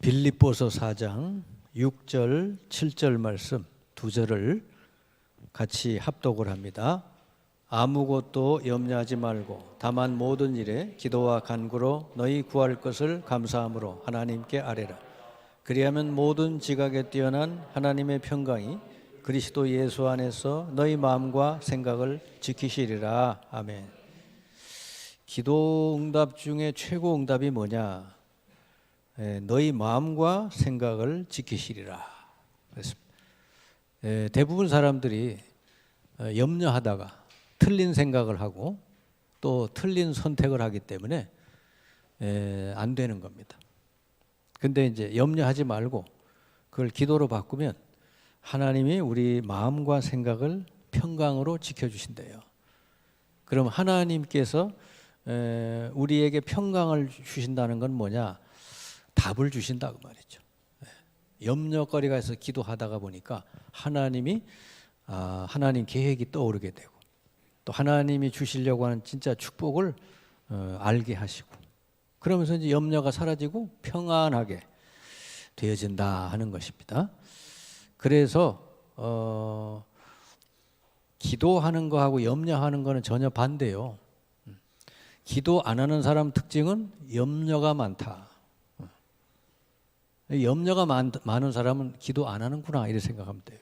빌립보서 4장 6절, 7절 말씀 두 절을 같이 합독을 합니다. 아무것도 염려하지 말고 다만 모든 일에 기도와 간구로 너희 구할 것을 감사함으로 하나님께 아뢰라. 그리하면 모든 지각에 뛰어난 하나님의 평강이 그리스도 예수 안에서 너희 마음과 생각을 지키시리라. 아멘. 기도 응답 중에 최고 응답이 뭐냐? 너희 마음과 생각을 지키시리라. 그랬습니다. 대부분 사람들이 염려하다가 틀린 생각을 하고 또 틀린 선택을 하기 때문에 안 되는 겁니다. 근데 이제 염려하지 말고 그걸 기도로 바꾸면 하나님이 우리 마음과 생각을 평강으로 지켜주신대요. 그럼 하나님께서 우리에게 평강을 주신다는 건 뭐냐? 답을 주신다고 말이죠. 염려거리가 있어서 기도하다가 보니까 하나님이 하나님 계획이 떠오르게 되고 또 하나님이 주시려고 하는 진짜 축복을 알게 하시고 그러면서 이제 염려가 사라지고 평안하게 되어진다 하는 것입니다. 그래서 기도하는 거하고 염려하는 거는 전혀 반대요. 기도 안 하는 사람 특징은 염려가 많다. 염려가 많은 사람은 기도 안 하는구나 이렇게 생각하면 돼요.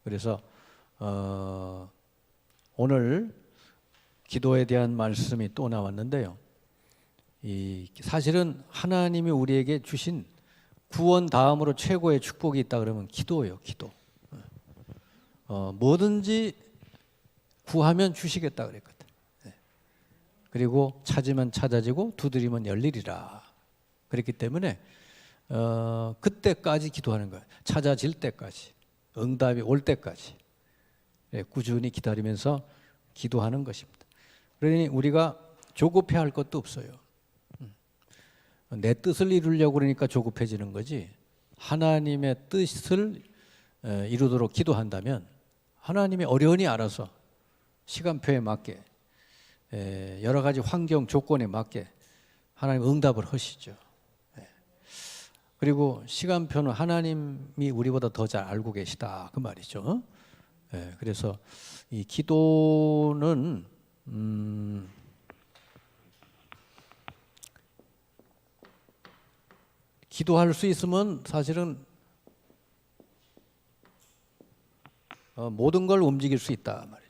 그래서 오늘 기도에 대한 말씀이 또 나왔는데요. 사실은 하나님이 우리에게 주신 구원 다음으로 최고의 축복이 있다 그러면 기도예요. 기도. 뭐든지 구하면 주시겠다 그랬거든. 그리고 찾으면 찾아지고 두드리면 열리리라. 그렇기 때문에 그때까지 기도하는 거예요. 찾아질 때까지, 응답이 올 때까지 꾸준히 기다리면서 기도하는 것입니다. 그러니 우리가 조급해할 것도 없어요. 내 뜻을 이루려고 그러니까 조급해지는 거지. 하나님의 뜻을 이루도록 기도한다면 하나님이 어련히 알아서 시간표에 맞게 여러 가지 환경 조건에 맞게 하나님 응답을 하시죠. 그리고 시간표는 하나님이 우리보다 더 잘 알고 계시다 그 말이죠. 그래서 이 기도는 기도할 수 있으면 사실은 모든 걸 움직일 수 있다 말이죠.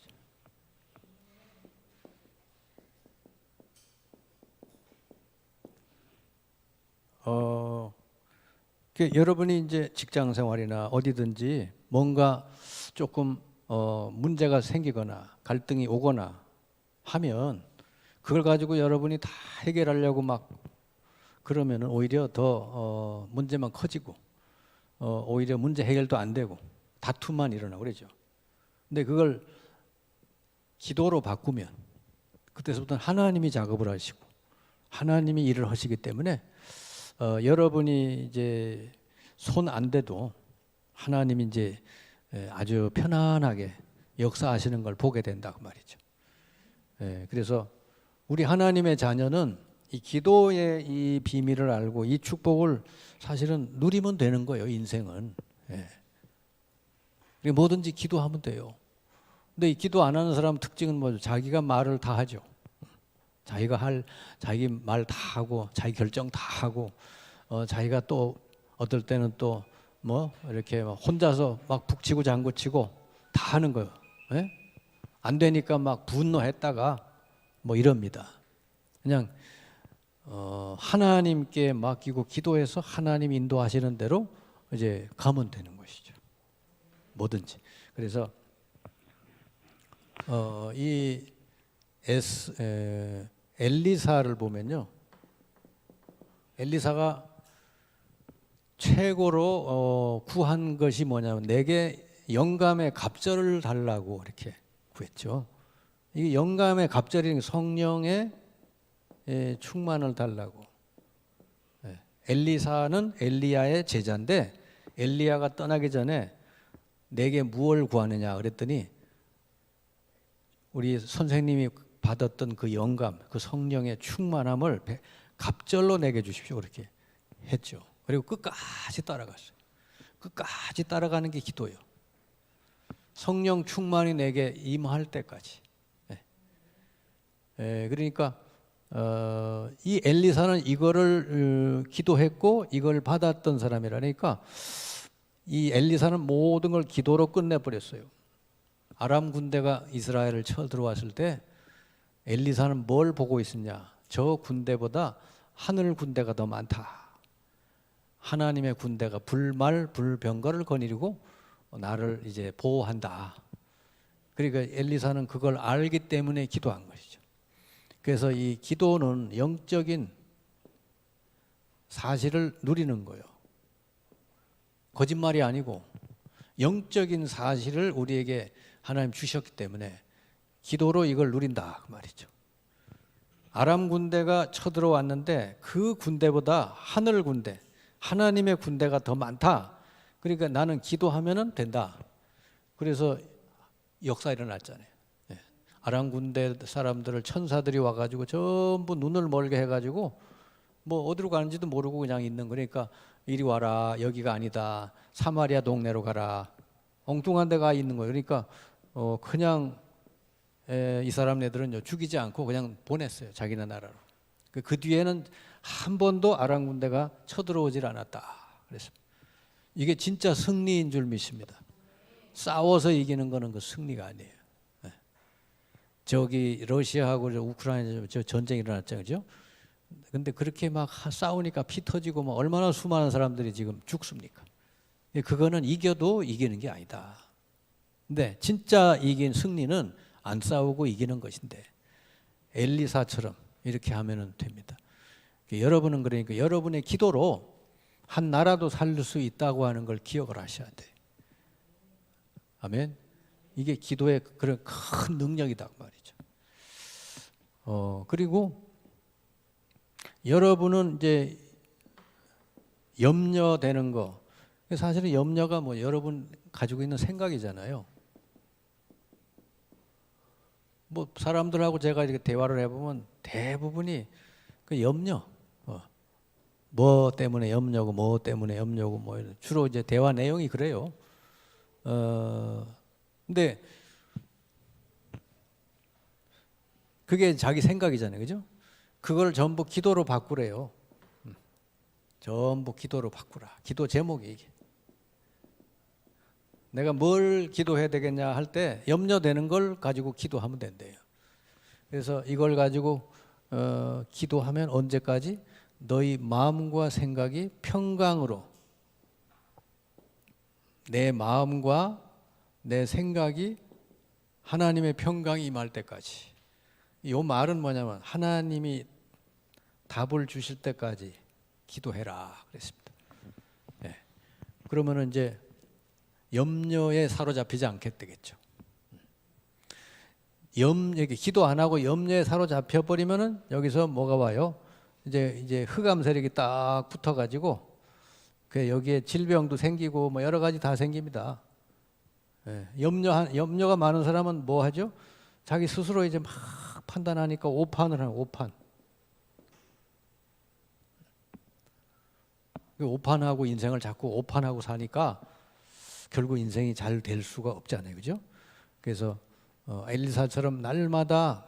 여러분이 이제 직장 생활이나 어디든지 뭔가 조금 문제가 생기거나 갈등이 오거나 하면 그걸 가지고 여러분이 다 해결하려고 막 그러면은 오히려 더 문제만 커지고 오히려 문제 해결도 안 되고 다툼만 일어나고 그러죠. 근데 그걸 기도로 바꾸면 그때부터는 하나님이 작업을 하시고 하나님이 일을 하시기 때문에 여러분이 이제 손 안 대도 하나님이 이제 아주 편안하게 역사하시는 걸 보게 된다고 말이죠. 그래서 우리 하나님의 자녀는 이 기도의 이 비밀을 알고 이 축복을 사실은 누리면 되는 거예요. 인생은. 뭐든지 기도하면 돼요. 근데 이 기도 안 하는 사람 특징은 뭐죠? 자기가 말을 다 하죠. 자기 말 다 하고 자기 결정 다 하고 자기가 또 어떨 때는 또 뭐 이렇게 혼자서 막 북치고 장구치고 다 하는 거예요. 안 되니까 막 분노했다가 뭐 이럽니다. 그냥 하나님께 맡기고 기도해서 하나님 인도하시는 대로 이제 가면 되는 것이죠. 뭐든지. 그래서 이 엘리사를 보면요, 엘리사가 최고로 구한 것이 뭐냐면 내게 영감의 갑절을 달라고 이렇게 구했죠. 이게 영감의 갑절이 성령의 충만을 달라고. 엘리사는 엘리야의 제자인데 엘리야가 떠나기 전에 내게 무엇을 구하느냐 그랬더니 우리 선생님이 받았던 그 영감, 그 성령의 충만함을 갑절로 내게 주십시오. 그렇게 했죠. 그리고 끝까지 따라갔어요. 끝까지 따라가는 게 기도예요. 성령 충만이 내게 임할 때까지. 그러니까 이 엘리사는 이거를 기도했고 이걸 받았던 사람이라니까 이 엘리사는 모든 걸 기도로 끝내버렸어요. 아람 군대가 이스라엘을 쳐들어왔을 때 엘리사는 뭘 보고 있었냐? 저 군대보다 하늘 군대가 더 많다. 하나님의 군대가 불말 불병거를 거느리고 나를 이제 보호한다. 그러니까 엘리사는 그걸 알기 때문에 기도한 것이죠. 그래서 이 기도는 영적인 사실을 누리는 거예요. 거짓말이 아니고 영적인 사실을 우리에게 하나님 주셨기 때문에 기도로 이걸 누린다 그 말이죠. 아람 군대가 쳐들어왔는데 그 군대보다 하늘 군대, 하나님의 군대가 더 많다. 그러니까 나는 기도하면은 된다. 그래서 역사 일어났잖아요. 아람 군대 사람들을 천사들이 와가지고 전부 눈을 멀게 해가지고 뭐 어디로 가는지도 모르고 그냥 있는 거니까 이리 와라, 여기가 아니다, 사마리아 동네로 가라, 엉뚱한 데가 있는 거예요. 그러니까 그냥 이 사람네들은 죽이지 않고 그냥 보냈어요. 자기네 나라로. 그 뒤에는 한 번도 아람 군대가 쳐들어오질 않았다. 그래서 이게 진짜 승리인 줄 믿습니다. 싸워서 이기는 거는 그 승리가 아니에요. 저기 러시아하고 우크라이나 저 전쟁이 일어났죠, 그죠? 근데 그렇게 막 싸우니까 피 터지고 막 얼마나 수많은 사람들이 지금 죽습니까? 그거는 이겨도 이기는 게 아니다. 근데 진짜 이긴 승리는 안 싸우고 이기는 것인데 엘리사처럼 이렇게 하면 됩니다. 여러분은 그러니까 여러분의 기도로 한 나라도 살릴 수 있다고 하는 걸 기억을 하셔야 돼요. 아멘. 이게 기도의 그런 큰 능력이다 말이죠. 그리고 여러분은 이제 염려되는 거, 사실은 염려가 뭐 여러분 가지고 있는 생각이잖아요. 뭐 사람들하고 제가 이렇게 대화를 해보면 대부분이 그 염려, 뭐 때문에 염려고, 뭐 때문에 염려고, 뭐 주로 이제 대화 내용이 그래요. 근데 그게 자기 생각이잖아요, 그죠? 그걸 전부 기도로 바꾸래요. 전부 기도로 바꾸라. 기도 제목이 이게. 내가 뭘 기도해야 되겠냐 할 때 염려되는 걸 가지고 기도하면 된대요. 그래서 이걸 가지고 기도하면 언제까지? 너희 마음과 생각이 평강으로, 내 마음과 내 생각이 하나님의 평강이 임할 때까지. 이 말은 뭐냐면 하나님이 답을 주실 때까지 기도해라 그랬습니다. 네. 그러면은 이제 염려에 사로잡히지 않게 되겠죠. 여기 기도 안 하고 염려에 사로잡혀 버리면은 여기서 뭐가 와요? 이제 흑암 세력이 딱 붙어가지고 그 여기에 질병도 생기고 뭐 여러 가지 다 생깁니다. 예, 염려가 많은 사람은 뭐 하죠? 자기 스스로 이제 막 판단하니까 오판을 하는 오판. 오판하고 인생을 자꾸 오판하고 사니까 결국 인생이 잘 될 수가 없잖아요, 그죠? 그래서 엘리사처럼 날마다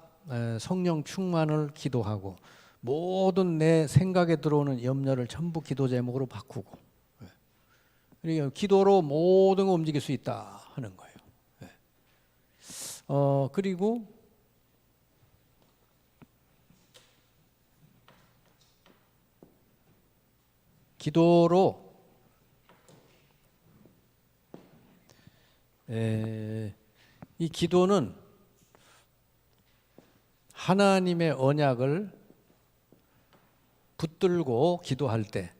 성령 충만을 기도하고 모든 내 생각에 들어오는 염려를 전부 기도 제목으로 바꾸고, 그러니까 기도로 모든 걸 움직일 수 있다 하는 거예요. 그리고 기도로 이 기도는 하나님의 언약을 붙들고 기도할 때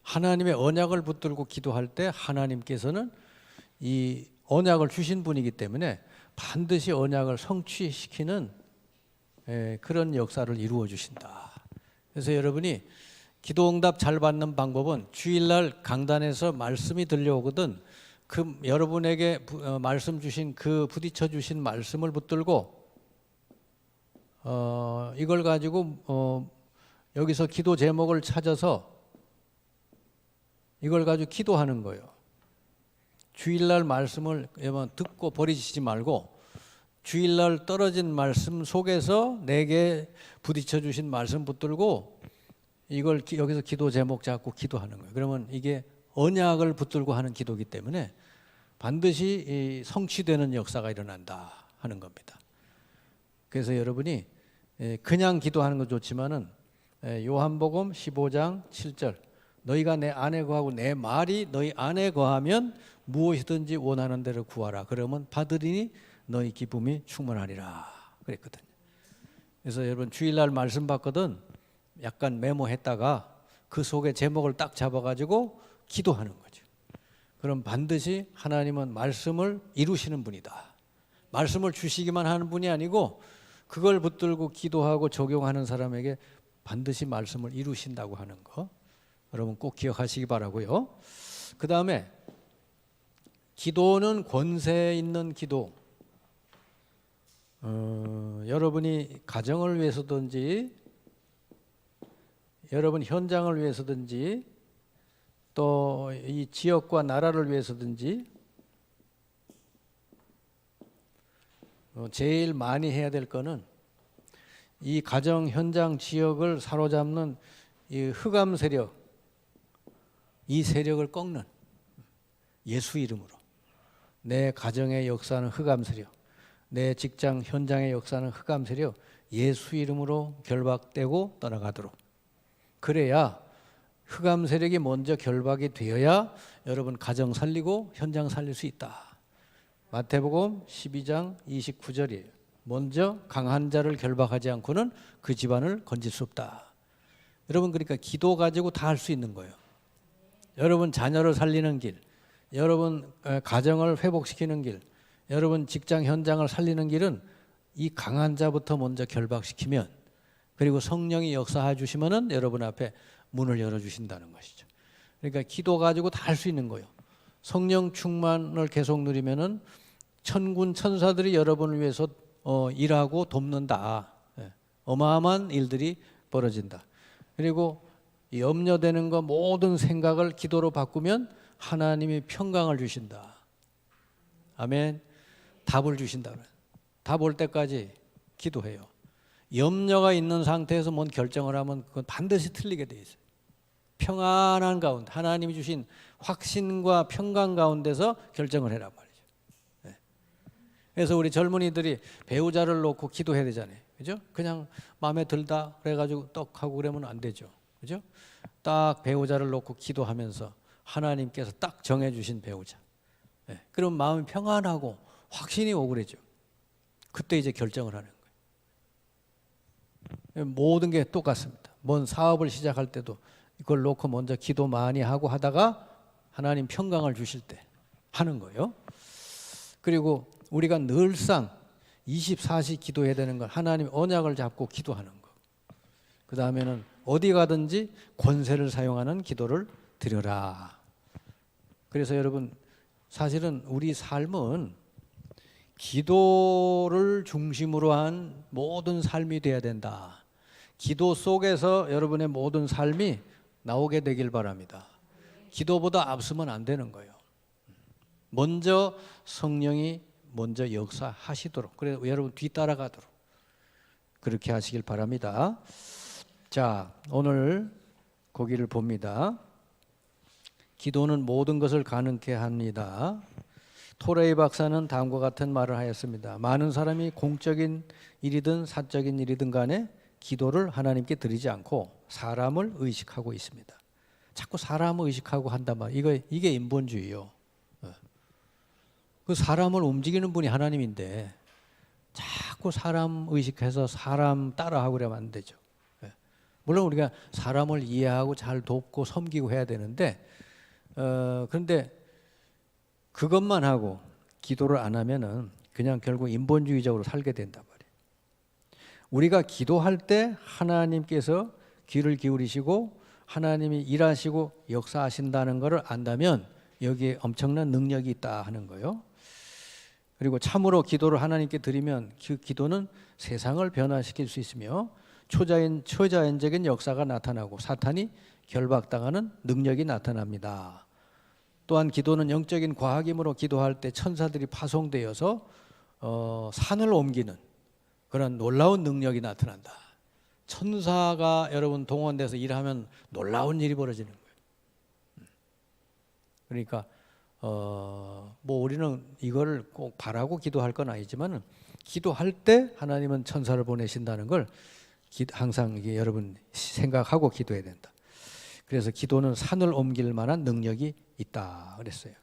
하나님의 언약을 붙들고 기도할 때 하나님께서는 이 언약을 주신 분이기 때문에 반드시 언약을 성취시키는 그런 역사를 이루어 주신다. 그래서 여러분이 기도응답 잘 받는 방법은 주일날 강단에서 말씀이 들려오거든 그 여러분에게 말씀 주신 그 부딪혀 주신 말씀을 붙들고 이걸 가지고 여기서 기도 제목을 찾아서 이걸 가지고 기도하는 거예요. 주일날 말씀을 듣고 버리시지 말고 주일날 떨어진 말씀 속에서 내게 부딪혀 주신 말씀 붙들고 이걸 여기서 기도 제목 잡고 기도하는 거예요. 그러면 이게 언약을 붙들고 하는 기도이기 때문에 반드시 성취되는 역사가 일어난다 하는 겁니다. 그래서 여러분이 그냥 기도하는 건 좋지만은 요한복음 15장 7절 너희가 내 안에 거하고 내 말이 너희 안에 거하면 무엇이든지 원하는 대로 구하라. 그러면 받으리니 너희 기쁨이 충만하리라 그랬거든요. 그래서 여러분 주일날 말씀 받거든 약간 메모했다가 그 속에 제목을 딱 잡아가지고 기도하는 거죠. 그럼 반드시 하나님은 말씀을 이루시는 분이다. 말씀을 주시기만 하는 분이 아니고 그걸 붙들고 기도하고 적용하는 사람에게 반드시 말씀을 이루신다고 하는 거 여러분 꼭 기억하시기 바라고요. 그 다음에 기도는 권세 있는 기도. 여러분이 가정을 위해서든지 여러분 현장을 위해서든지 또 이 지역과 나라를 위해서든지 제일 많이 해야 될 거는 이 가정, 현장, 지역을 사로잡는 이 흑암 세력, 이 세력을 꺾는 예수 이름으로 내 가정의 역사는 흑암 세력, 내 직장, 현장의 역사는 흑암 세력 예수 이름으로 결박되고 떠나가도록 그래야 흑암 세력이 먼저 결박이 되어야 여러분 가정 살리고 현장 살릴 수 있다. 마태복음 12장 29절이에요. 먼저 강한 자를 결박하지 않고는 그 집안을 건질 수 없다. 여러분 그러니까 기도 가지고 다 할 수 있는 거예요. 여러분 자녀를 살리는 길, 여러분 가정을 회복시키는 길, 여러분 직장 현장을 살리는 길은 이 강한 자부터 먼저 결박시키면 그리고 성령이 역사해 주시면은 여러분 앞에 문을 열어주신다는 것이죠. 그러니까 기도 가지고 다 할 수 있는 거예요. 성령 충만을 계속 누리면은 천군 천사들이 여러분을 위해서 일하고 돕는다. 어마어마한 일들이 벌어진다. 그리고 염려되는 것 모든 생각을 기도로 바꾸면 하나님이 평강을 주신다. 아멘. 답을 주신다. 답 올 때까지 기도해요. 염려가 있는 상태에서 뭔 결정을 하면 그건 반드시 틀리게 돼 있어요. 평안한 가운데 하나님이 주신 확신과 평강 가운데서 결정을 해라 말이죠. 네. 그래서 우리 젊은이들이 배우자를 놓고 기도해야 되잖아요. 그죠? 그냥 마음에 들다 그래가지고 떡 하고 그러면 안 되죠. 그죠? 딱 배우자를 놓고 기도하면서 하나님께서 딱 정해주신 배우자. 네. 그럼 마음이 평안하고 확신이 오고 그러죠. 그때 이제 결정을 하는 거예요. 모든 게 똑같습니다. 뭔 사업을 시작할 때도 이걸 놓고 먼저 기도 많이 하고 하다가 하나님 평강을 주실 때 하는 거예요. 그리고 우리가 늘상 24시 기도해야 되는 건 하나님 언약을 잡고 기도하는 거. 그 다음에는 어디 가든지 권세를 사용하는 기도를 드려라. 그래서 여러분 사실은 우리 삶은 기도를 중심으로 한 모든 삶이 돼야 된다. 기도 속에서 여러분의 모든 삶이 나오게 되길 바랍니다. 기도보다 앞서면 안 되는 거예요. 먼저 성령이 먼저 역사하시도록, 그래서 여러분 뒤따라가도록 그렇게 하시길 바랍니다. 자, 오늘 거기를 봅니다. 기도는 모든 것을 가능케 합니다. 토레이 박사는 다음과 같은 말을 하였습니다. 많은 사람이 공적인 일이든 사적인 일이든 간에 기도를 하나님께 드리지 않고 사람을 의식하고 있습니다. 자꾸 사람을 의식하고 한단 말이에요. 이게 인본주의요. 그 사람을 움직이는 분이 하나님인데 자꾸 사람 의식해서 사람 따라하고 그러면 안 되죠. 물론 우리가 사람을 이해하고 잘 돕고 섬기고 해야 되는데 그런데 그것만 하고 기도를 안 하면은 그냥 결국 인본주의적으로 살게 된단 말이에요. 우리가 기도할 때 하나님께서 귀를 기울이시고 하나님이 일하시고 역사하신다는 것을 안다면 여기에 엄청난 능력이 있다 하는 거예요. 그리고 참으로 기도를 하나님께 드리면 그 기도는 세상을 변화시킬 수 있으며 초자연적인 역사가 나타나고 사탄이 결박당하는 능력이 나타납니다. 또한 기도는 영적인 과학이므로 기도할 때 천사들이 파송되어서 산을 옮기는 그런 놀라운 능력이 나타난다. 천사가 여러분 동원돼서 일하면 놀라운 일이 벌어지는 거예요. 그러니까 뭐 우리는 이걸 꼭 바라고 기도할 건 아니지만 기도할 때 하나님은 천사를 보내신다는 걸 항상 이게 여러분 생각하고 기도해야 된다. 그래서 기도는 산을 옮길 만한 능력이 있다 그랬어요.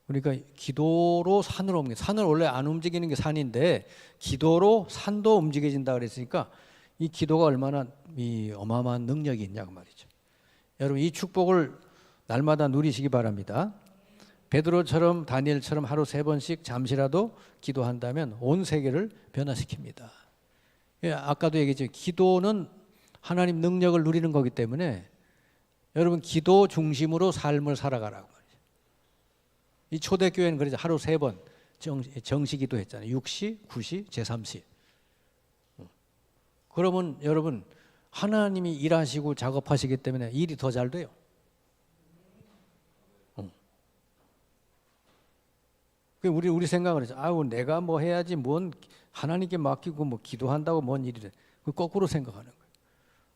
그러니까 기도로 산을 원래 안 움직이는 게 산인데 기도로 산도 움직여진다 그랬으니까 이 기도가 얼마나 이 어마어마한 능력이 있냐고 말이죠. 여러분 이 축복을 날마다 누리시기 바랍니다. 베드로처럼 다니엘처럼 하루 3번씩 잠시라도 기도한다면 온 세계를 변화시킵니다. 아까도 얘기했죠. 기도는 하나님 능력을 누리는 거기 때문에 여러분 기도 중심으로 삶을 살아가라고 말이죠. 이 초대교회는 그래서 하루 3번 정시 기도했잖아요. 6시, 9시, 제3시. 그러면 여러분 하나님이 일하시고 작업하시기 때문에 일이 더 잘 돼요. 우리 생각을 해서 내가 뭐 해야지 뭔 하나님께 맡기고 뭐 기도한다고 뭔 일이래. 그 거꾸로 생각하는 거예요.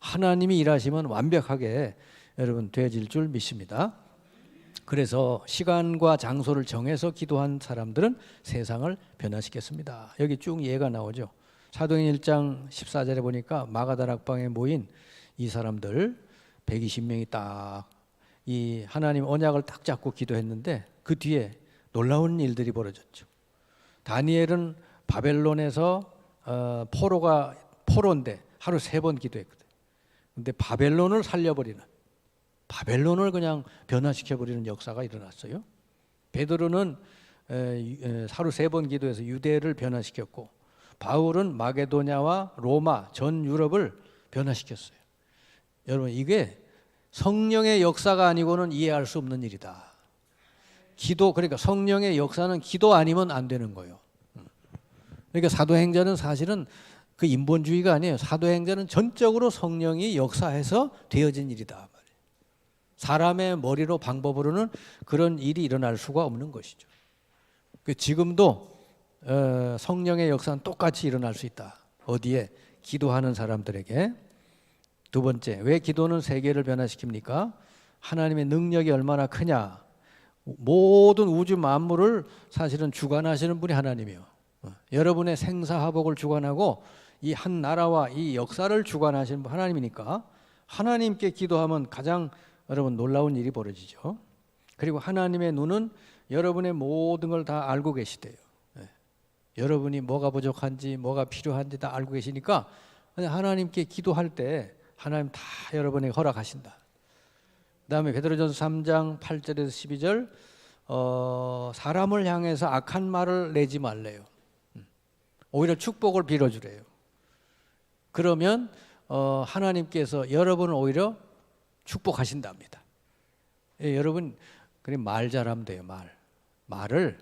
하나님이 일하시면 완벽하게 여러분 되어질 줄 믿습니다. 그래서 시간과 장소를 정해서 기도한 사람들은 세상을 변화시켰습니다. 여기 쭉 예가 나오죠. 사도행 1장 14절에 보니까 마가다락방에 모인 이 사람들 120명이 딱 이 하나님 언약을 딱 잡고 기도했는데 그 뒤에 놀라운 일들이 벌어졌죠. 다니엘은 바벨론에서 포로인데 하루 3번 기도했거든. 근데 바벨론을 살려버리는, 바벨론을 그냥 변화시켜버리는 역사가 일어났어요. 베드로는 하루 3번 기도해서 유대를 변화시켰고, 바울은 마게도냐와 로마, 전 유럽을 변화시켰어요. 여러분 이게 성령의 역사가 아니고는 이해할 수 없는 일이다. 그러니까 성령의 역사는 기도 아니면 안 되는 거예요. 그러니까 사도행전은 사실은 그 인본주의가 아니에요. 사도행전은 전적으로 성령이 역사해서 되어진 일이다. 사람의 머리로 방법으로는 그런 일이 일어날 수가 없는 것이죠. 지금도 성령의 역사는 똑같이 일어날 수 있다. 어디에? 기도하는 사람들에게. 두 번째, 왜 기도는 세계를 변화시킵니까? 하나님의 능력이 얼마나 크냐. 모든 우주 만물을 사실은 주관하시는 분이 하나님이에요. 여러분의 생사화복을 주관하고 이 한 나라와 이 역사를 주관하시는 분 하나님이니까 하나님께 기도하면 가장 여러분 놀라운 일이 벌어지죠. 그리고 하나님의 눈은 여러분의 모든 걸 다 알고 계시대요. 여러분이 뭐가 부족한지 뭐가 필요한지 다 알고 계시니까 하나님께 기도할 때 하나님 다 여러분에게 허락하신다. 그 다음에 베드로전서 3장 8절에서 12절 사람을 향해서 악한 말을 내지 말래요. 오히려 축복을 빌어주래요. 그러면 하나님께서 여러분을 오히려 축복하신답니다. 여러분 그냥 말 잘하면 돼요. 말을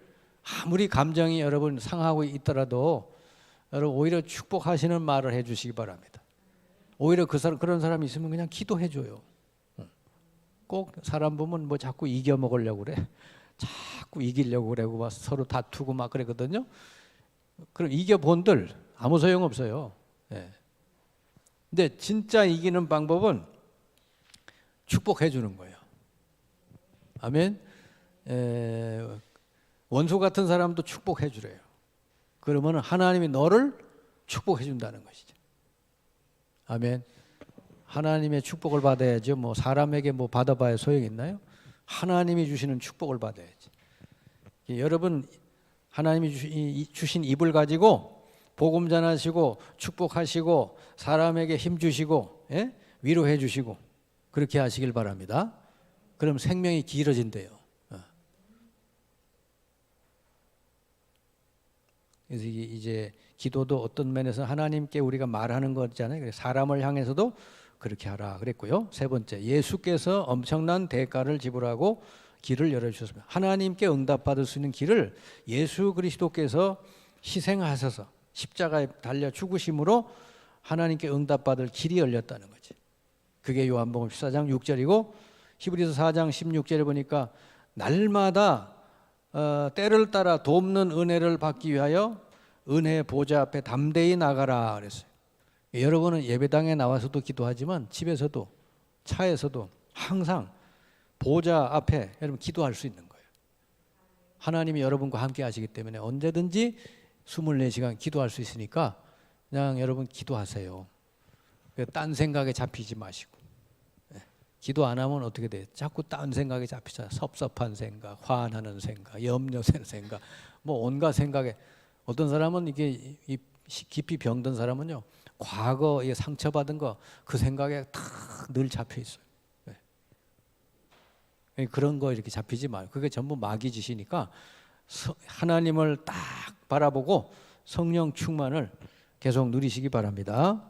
아무리 감정이 여러분 상하고 있더라도 여러분 오히려 축복하시는 말을 해주시기 바랍니다. 오히려 그런 사람이 있으면 그냥 기도해줘요. 꼭 사람 보면 뭐 자꾸 이겨 먹으려고 그래. 자꾸 이기려고 그러고 막 서로 다투고 막 그러거든요. 그럼 이겨본들 아무 소용 없어요. 근데 진짜 이기는 방법은 축복해 주는 거예요. 아멘. 원수 같은 사람도 축복해 주래요. 그러면 하나님이 너를 축복해 준다는 것이죠. 아멘. 하나님의 축복을 받아야죠. 뭐 사람에게 뭐 받아봐야 소용이 있나요? 하나님이 주시는 축복을 받아야지. 여러분 하나님이 주신 입을 가지고 복음 전하시고 축복하시고 사람에게 힘 주시고 위로해 주시고 그렇게 하시길 바랍니다. 그럼 생명이 길어진대요. 그래서 이제 기도도 어떤 면에서 하나님께 우리가 말하는 거잖아요. 사람을 향해서도 그렇게 하라 그랬고요. 세 번째, 예수께서 엄청난 대가를 지불하고 길을 열어주셨습니다. 하나님께 응답받을 수 있는 길을 예수 그리스도께서 희생하셔서 십자가에 달려 죽으심으로 하나님께 응답받을 길이 열렸다는 거지. 그게 요한복음 14장 6절이고 히브리서 4장 16절에 보니까 날마다 때를 따라 돕는 은혜를 받기 위하여 은혜의 보좌 앞에 담대히 나가라 그랬어요. 여러분은 예배당에 나와서도 기도하지만 집에서도 차에서도 항상 보좌 앞에 여러분 기도할 수 있는 거예요. 하나님이 여러분과 함께 하시기 때문에 언제든지 24시간 기도할 수 있으니까 그냥 여러분 기도하세요. 딴 생각에 잡히지 마시고. 기도 안 하면 어떻게 돼요? 자꾸 딴 생각에 잡히잖아요. 섭섭한 생각, 화나는 생각, 염려되는 생각, 뭐 온갖 생각에. 어떤 사람은 이게 깊이 병든 사람은요, 과거에 상처받은 거 그 생각에 다 늘 잡혀 있어요. 그런 거 이렇게 잡히지 말고, 그게 전부 마귀 짓이니까 하나님을 딱 바라보고 성령 충만을 계속 누리시기 바랍니다.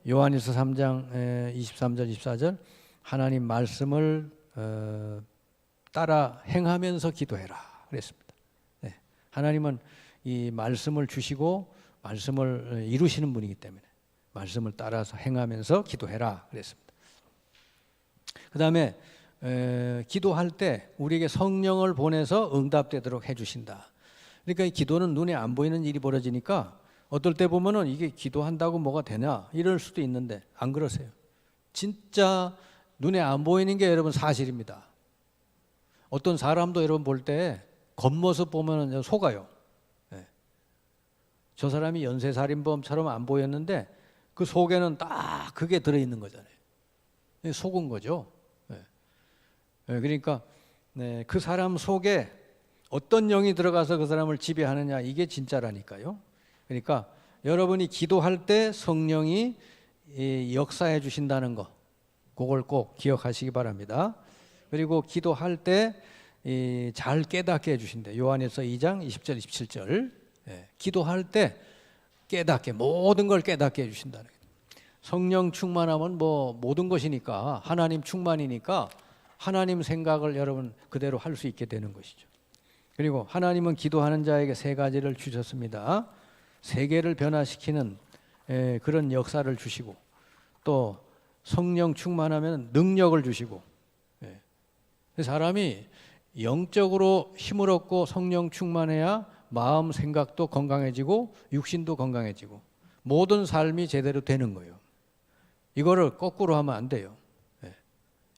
요한일서 3장 23절 24절 하나님 말씀을 따라 행하면서 기도해라 그랬습니다. 네. 하나님은 이 말씀을 주시고 말씀을 이루시는 분이기 때문에 말씀을 따라서 행하면서 기도해라 그랬습니다. 그 다음에 기도할 때 우리에게 성령을 보내서 응답되도록 해주신다. 그러니까 이 기도는 눈에 안 보이는 일이 벌어지니까 어떨 때 보면은 이게 기도한다고 뭐가 되냐 이럴 수도 있는데 안 그러세요. 진짜 눈에 안 보이는 게 여러분 사실입니다. 어떤 사람도 여러분 볼 때 겉모습 보면은 속아요. 네. 저 사람이 연쇄살인범처럼 안 보였는데 그 속에는 딱 그게 들어있는 거잖아요. 속은 거죠. 네. 그러니까 네, 그 사람 속에 어떤 영이 들어가서 그 사람을 지배하느냐 이게 진짜라니까요. 그러니까 여러분이 기도할 때 성령이 역사해 주신다는 거 그걸 꼭 기억하시기 바랍니다. 그리고 기도할 때 잘 깨닫게 해주신대. 요한일서 2장 20절 27절 기도할 때 깨닫게 모든 걸 깨닫게 해주신다는 거예요. 성령 충만하면 뭐 모든 것이니까 하나님 충만이니까 하나님 생각을 여러분 그대로 할 수 있게 되는 것이죠. 그리고 하나님은 기도하는 자에게 세 가지를 주셨습니다. 세계를 변화시키는 그런 역사를 주시고 또 성령 충만하면 능력을 주시고 사람이 영적으로 힘을 얻고 성령 충만해야 마음 생각도 건강해지고 육신도 건강해지고 모든 삶이 제대로 되는 거예요. 이거를 거꾸로 하면 안 돼요.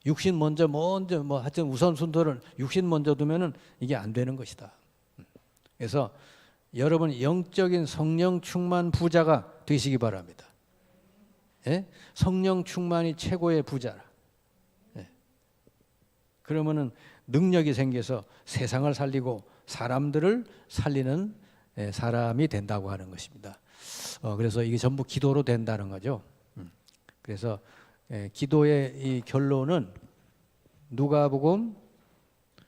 육신 먼저 뭐 하여튼 우선순서를 육신 먼저 두면은 이게 안 되는 것이다. 그래서 여러분 영적인 성령 충만 부자가 되시기 바랍니다. 성령 충만이 최고의 부자라. 그러면은 능력이 생겨서 세상을 살리고 사람들을 살리는 사람이 된다고 하는 것입니다. 그래서 이게 전부 기도로 된다는 거죠. 그래서 기도의 이 결론은 누가복음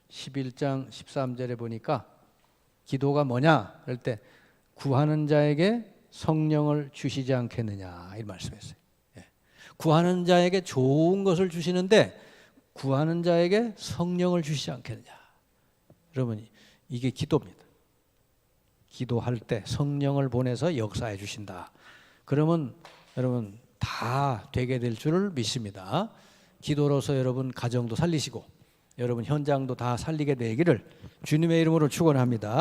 11장 13절에 보니까 기도가 뭐냐 할 때 구하는 자에게 성령을 주시지 않겠느냐 이 말씀했어요. 구하는 자에게 좋은 것을 주시는데 구하는 자에게 성령을 주시지 않겠느냐. 여러분 이게 기도입니다. 기도할 때 성령을 보내서 역사해 주신다. 그러면 여러분 다 되게 될 줄을 믿습니다. 기도로서 여러분 가정도 살리시고 여러분 현장도 다 살리게 되기를 주님의 이름으로 축원합니다.